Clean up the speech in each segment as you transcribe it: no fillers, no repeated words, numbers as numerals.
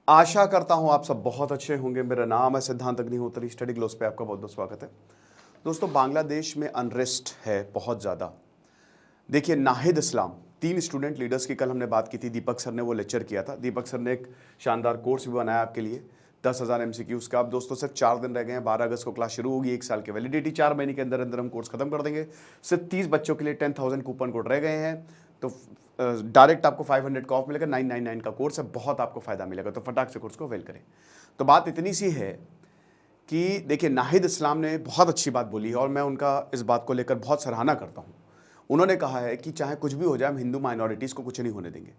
आशा करता हूं आप सब बहुत अच्छे होंगे। मेरा नाम है सिद्धांत अग्निहोत्री। स्टडी ग्लोस पे आपका बहुत बहुत स्वागत है। दोस्तों, बांग्लादेश में अनरेस्ट है बहुत ज़्यादा। देखिए, नाहिद इस्लाम 3 स्टूडेंट लीडर्स की कल हमने बात की थी। दीपक सर ने वो लेक्चर किया था। दीपक सर ने एक शानदार कोर्स भी बनाया आपके लिए, 10,000 MCQs का। अब दोस्तों सिर्फ 4 दिन रह गए हैं। 12 अगस्त को क्लास शुरू होगी। 1 साल की वैलिडिटी, 4 महीने के अंदर अंदर हम कोर्स खत्म कर देंगे। सिर्फ 30 बच्चों के लिए 10,000 कूपन कोड रह गए हैं। तो डायरेक्ट आपको 500 का ऑफ मिलेगा। 999 का कोर्स है, बहुत आपको फायदा मिलेगा। तो फटाक से कोर्स को अवेल करें। तो बात इतनी सी है कि देखिए, नाहिद इस्लाम ने बहुत अच्छी बात बोली है और मैं उनका इस बात को लेकर बहुत सराहना करता हूँ। उन्होंने कहा है कि चाहे कुछ भी हो जाए, हम हिंदू माइनॉरिटीज़ को कुछ नहीं होने देंगे।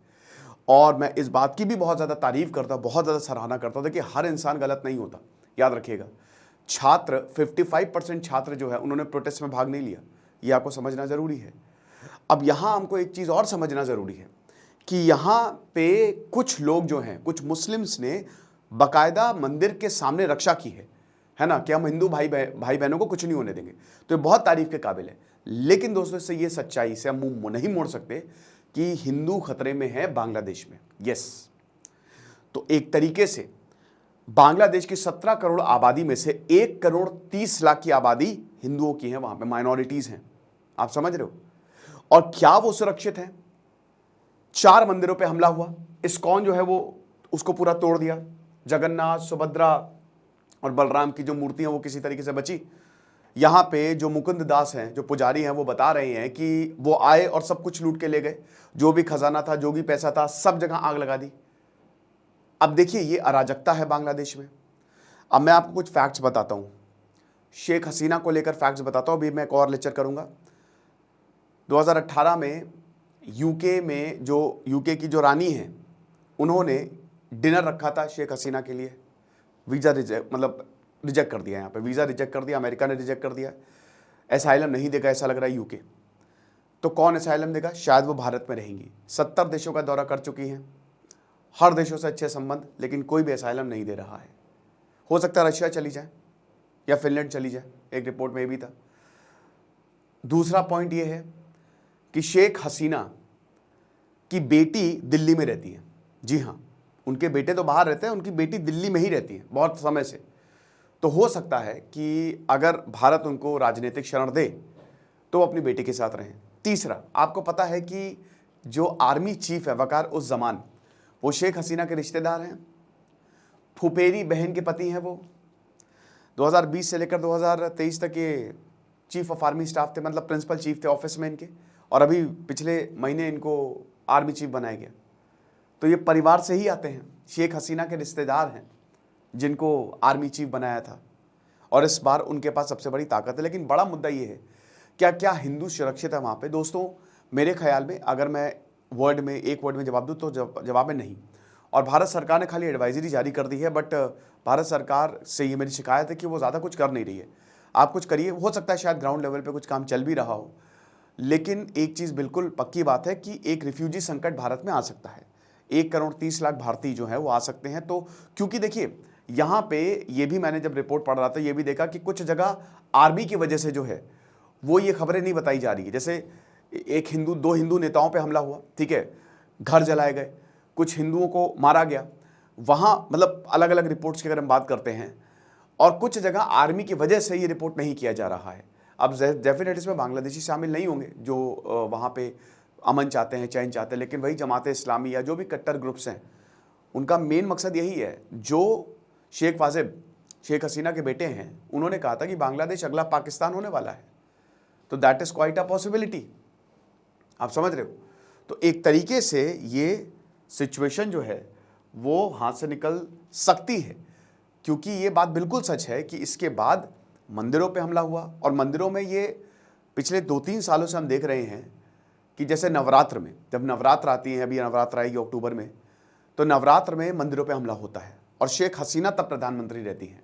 और मैं इस बात की भी बहुत ज़्यादा तारीफ करता हूँ, बहुत ज़्यादा सराहना करता हूँ। देखिए, हर इंसान गलत नहीं होता, याद रखिएगा। छात्र 55% छात्र जो है उन्होंने प्रोटेस्ट में भाग नहीं लिया, ये आपको समझना ज़रूरी है। अब यहाँ हमको एक चीज़ और समझना ज़रूरी है कि यहाँ पे कुछ लोग जो हैं, कुछ मुस्लिम्स ने बाकायदा मंदिर के सामने रक्षा की है ना, कि हम हिंदू भाई बहनों को कुछ नहीं होने देंगे। तो ये बहुत तारीफ के काबिल है। लेकिन दोस्तों, इससे ये सच्चाई से हम मुंह नहीं मोड़ सकते कि हिंदू खतरे में है बांग्लादेश में। यस, तो एक तरीके से बांग्लादेश की 17 करोड़ आबादी में से 1 करोड़ 30 लाख की आबादी हिंदुओं की है, वहां पे माइनॉरिटीज हैं। आप समझ रहे हो? और क्या वो सुरक्षित हैं? 4 मंदिरों पे हमला हुआ। इस्कॉन जो है वो उसको पूरा तोड़ दिया। जगन्नाथ, सुभद्रा और बलराम की जो मूर्तियां वो किसी तरीके से बची। यहाँ पे जो मुकुंद दास हैं, जो पुजारी हैं, वो बता रहे हैं कि वो आए और सब कुछ लूट के ले गए। जो भी खजाना था, जो भी पैसा था, सब जगह आग लगा दी। अब देखिए, ये अराजकता है बांग्लादेश में। अब मैं आपको कुछ फैक्ट्स बताता हूँ, शेख हसीना को लेकर फैक्ट्स बताता हूँ। अभी मैं एक और लेक्चर करूँगा। 2018 में यूके में जो यूके की जो रानी हैं, उन्होंने डिनर रखा था शेख हसीना के लिए। वीज़ा रिजेक्ट कर दिया। यहाँ पे वीज़ा रिजेक्ट कर दिया, अमेरिका ने रिजेक्ट कर दिया। एसाइलम नहीं देगा ऐसा लग रहा है यूके। तो कौन एसाइलम देगा? शायद वो भारत में रहेंगी। 70 देशों का दौरा कर चुकी हैं, हर देशों से अच्छे संबंध, लेकिन कोई भी एसाइलम नहीं दे रहा है। हो सकता है रशिया चली जाए या फिनलैंड चली जाए, एक रिपोर्ट में भी था। दूसरा पॉइंट ये है कि शेख हसीना की बेटी दिल्ली में रहती है। जी हाँ, उनके बेटे तो बाहर रहते हैं, उनकी बेटी दिल्ली में ही रहती है बहुत समय से। तो हो सकता है कि अगर भारत उनको राजनीतिक शरण दे तो वो अपनी बेटी के साथ रहें। तीसरा, आपको पता है कि जो आर्मी चीफ है वकार उस जमान, वो शेख हसीना के रिश्तेदार हैं, फुफेरी बहन के पति हैं। वो 2020 से लेकर 2023 तक ये चीफ ऑफ आर्मी स्टाफ थे, मतलब प्रिंसिपल चीफ थे ऑफिस में इनके। और अभी पिछले महीने इनको आर्मी चीफ बनाया गया। तो ये परिवार से ही आते हैं, शेख हसीना के रिश्तेदार हैं जिनको आर्मी चीफ बनाया था। और इस बार उनके पास सबसे बड़ी ताकत है। लेकिन बड़ा मुद्दा ये है, क्या हिंदू सुरक्षित है वहाँ पे? दोस्तों, मेरे ख्याल में अगर मैं एक वर्ड में जवाब दूँ तो जवाब है नहीं। और भारत सरकार ने खाली एडवाइजरी जारी कर दी है, बट भारत सरकार से ये मेरी शिकायत है कि वो ज़्यादा कुछ कर नहीं रही है। आप कुछ करिए, हो सकता है शायद ग्राउंड लेवल पर कुछ काम चल भी रहा हो। लेकिन एक चीज़ बिल्कुल पक्की बात है कि एक रिफ्यूजी संकट भारत में आ सकता है। 1 करोड़ 30 लाख भारतीय जो हैं वो आ सकते हैं। तो क्योंकि देखिए, यहाँ पे ये भी मैंने जब रिपोर्ट पढ़ रहा था, ये भी देखा कि कुछ जगह आर्मी की वजह से जो है वो ये खबरें नहीं बताई जा रही है। जैसे 2 हिंदू नेताओं पे हमला हुआ, ठीक है, घर जलाए गए, कुछ हिंदुओं को मारा गया वहाँ, मतलब अलग अलग रिपोर्ट्स की अगर हम बात करते हैं। और कुछ जगह आर्मी की वजह से ये रिपोर्ट नहीं किया जा रहा है। अब डेफिनेटली इसमें बांग्लादेशी शामिल नहीं होंगे जो वहाँ पे अमन चाहते हैं, चैन चाहते हैं। लेकिन वही जमात इस्लामी या जो भी कट्टर ग्रुप्स हैं, उनका मेन मकसद यही है। जो शेख हसीना के बेटे हैं, उन्होंने कहा था कि बांग्लादेश अगला पाकिस्तान होने वाला है। तो that is quite a possibility. आप समझ रहे हो? तो एक तरीके से ये सिचुएशन जो है वो हाथ से निकल सकती है, क्योंकि ये बात बिल्कुल सच है कि इसके बाद मंदिरों पे हमला हुआ। और मंदिरों में ये पिछले 2-3 सालों से हम देख रहे हैं कि जैसे नवरात्र में, जब नवरात्र आती है, अभी नवरात्र आएगी अक्टूबर में, तो नवरात्र में मंदिरों पे हमला होता है। और शेख हसीना तब प्रधानमंत्री रहती हैं।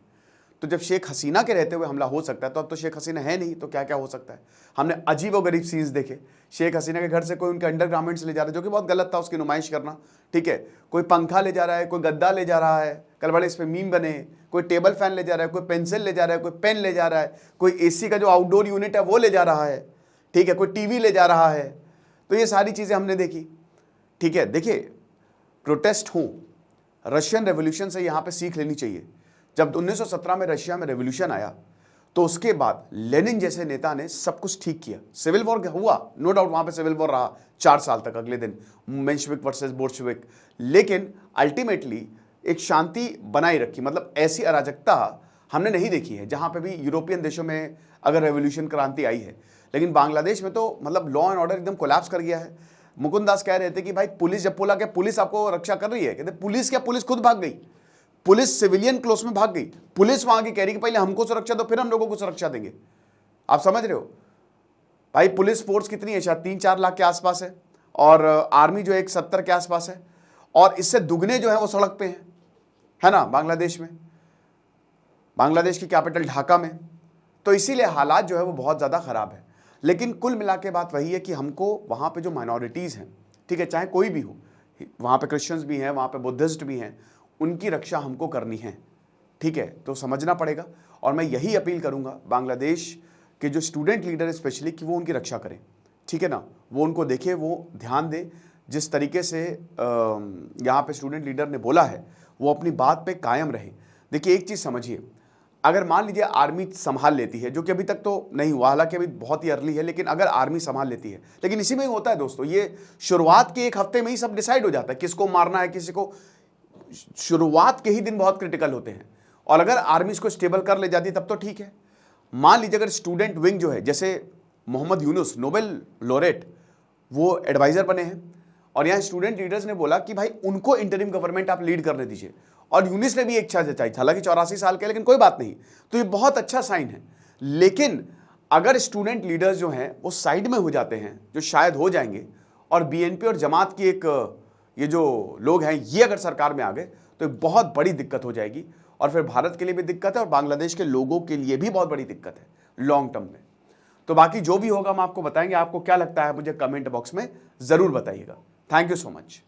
तो जब शेख हसीना के रहते हुए हमला हो सकता है, तो अब तो शेख हसीना है नहीं, तो क्या क्या हो सकता है? हमने अजीब और गरीब सीन्स देखे। शेख हसीना के घर से कोई उनके अंडर गारमेंट्स ले जा रहा है, जो कि बहुत गलत था, उसकी नुमाइश करना, ठीक है। कोई पंखा ले जा रहा है, कोई गद्दा ले जा रहा है, कल बड़े इस पर मीम बने। कोई टेबल फैन ले जा रहा है, कोई पेंसिल ले जा रहा है, कोई पेन ले जा रहा है, कोई AC का जो आउटडोर यूनिट है वो ले जा रहा है, ठीक है, कोई TV ले जा रहा है। तो ये सारी चीज़ें हमने देखी, ठीक है। देखिए, प्रोटेस्ट हों, रशियन रेवोल्यूशन से यहाँ पे सीख लेनी चाहिए। जब 1917 में रशिया में रेवोल्यूशन आया तो उसके बाद लेनिन जैसे नेता ने सब कुछ ठीक किया। सिविल वॉर हुआ, नो डाउट, वहाँ पे सिविल वॉर रहा 4 साल तक, अगले दिन मेंशविक वर्सेस बोल्शेविक, लेकिन अल्टीमेटली एक शांति बनाई रखी। मतलब ऐसी अराजकता हमने नहीं देखी है जहाँ पे भी यूरोपियन देशों में अगर रेवोल्यूशन क्रांति आई है, लेकिन बांग्लादेश में तो मतलब लॉ एंड ऑर्डर एकदम कोलैप्स कर गया है। मुकुंद दास कह रहे थे कि भाई पुलिस, जब बोला कि पुलिस आपको रक्षा कर रही है, कहते पुलिस क्या, पुलिस खुद भाग गई, पुलिस सिविलियन क्लोज में भाग गई। पुलिस वहां की कह रही कि पहले हमको सुरक्षा दो फिर हम लोगों को सुरक्षा देंगे। आप समझ रहे हो भाई, पुलिस फोर्स कितनी है, शायद 3-4 लाख के आसपास है, और आर्मी जो है 70 के आसपास है, और इससे दुगने जो है वो सड़क पे हैं, है ना, बांग्लादेश में, बांग्लादेश की कैपिटल ढाका में। तो इसीलिए हालात जो है वो बहुत ज़्यादा ख़राब है। लेकिन कुल मिला के बात वही है कि हमको वहाँ पे जो माइनॉरिटीज़ हैं, ठीक है, चाहे कोई भी हो, वहाँ पे क्रिश्चियंस भी हैं, वहाँ पे बुद्धिस्ट भी हैं, उनकी रक्षा हमको करनी है, ठीक है, तो समझना पड़ेगा। और मैं यही अपील करूँगा बांग्लादेश के जो स्टूडेंट लीडर स्पेशली, कि वो उनकी रक्षा करें, ठीक है ना, वो उनको देखे, वो ध्यान दे। जिस तरीके से यहाँ पे स्टूडेंट लीडर ने बोला है वो अपनी बात पे कायम रहे। देखिए एक चीज़ समझिए, अगर मान लीजिए आर्मी संभाल लेती है, जो कि अभी तक तो नहीं हुआ, हालांकि अभी बहुत ही अर्ली है, लेकिन अगर आर्मी संभाल लेती है, लेकिन इसी में ही होता है दोस्तों, ये शुरुआत के 1 हफ्ते में ही सब डिसाइड हो जाता है किसको मारना है, किसी को, शुरुआत के ही दिन बहुत क्रिटिकल होते हैं। और अगर आर्मी इसको स्टेबल कर ले जाती तब तो ठीक है। मान लीजिए अगर स्टूडेंट विंग जो है, जैसे मोहम्मद यूनुस नोबेल लॉरेट, वो एडवाइजर बने हैं, और यहाँ स्टूडेंट लीडर्स ने बोला कि भाई उनको इंटरिम गवर्नमेंट आप लीड करने दीजिए, और यूनिस ने भी इच्छा जताई, हालांकि 84 साल के, लेकिन कोई बात नहीं, तो ये बहुत अच्छा साइन है। लेकिन अगर स्टूडेंट लीडर्स जो हैं वो साइड में हो जाते हैं, जो शायद हो जाएंगे, और बीएनपी और जमात की एक ये जो लोग हैं ये अगर सरकार में आ गए तो बहुत बड़ी दिक्कत हो जाएगी, और फिर भारत के लिए भी दिक्कत है और बांग्लादेश के लोगों के लिए भी बहुत बड़ी दिक्कत है लॉन्ग टर्म में। तो बाकी जो भी होगा हम आपको बताएंगे। आपको क्या लगता है मुझे कमेंट बॉक्स में ज़रूर बताइएगा। Thank you so much.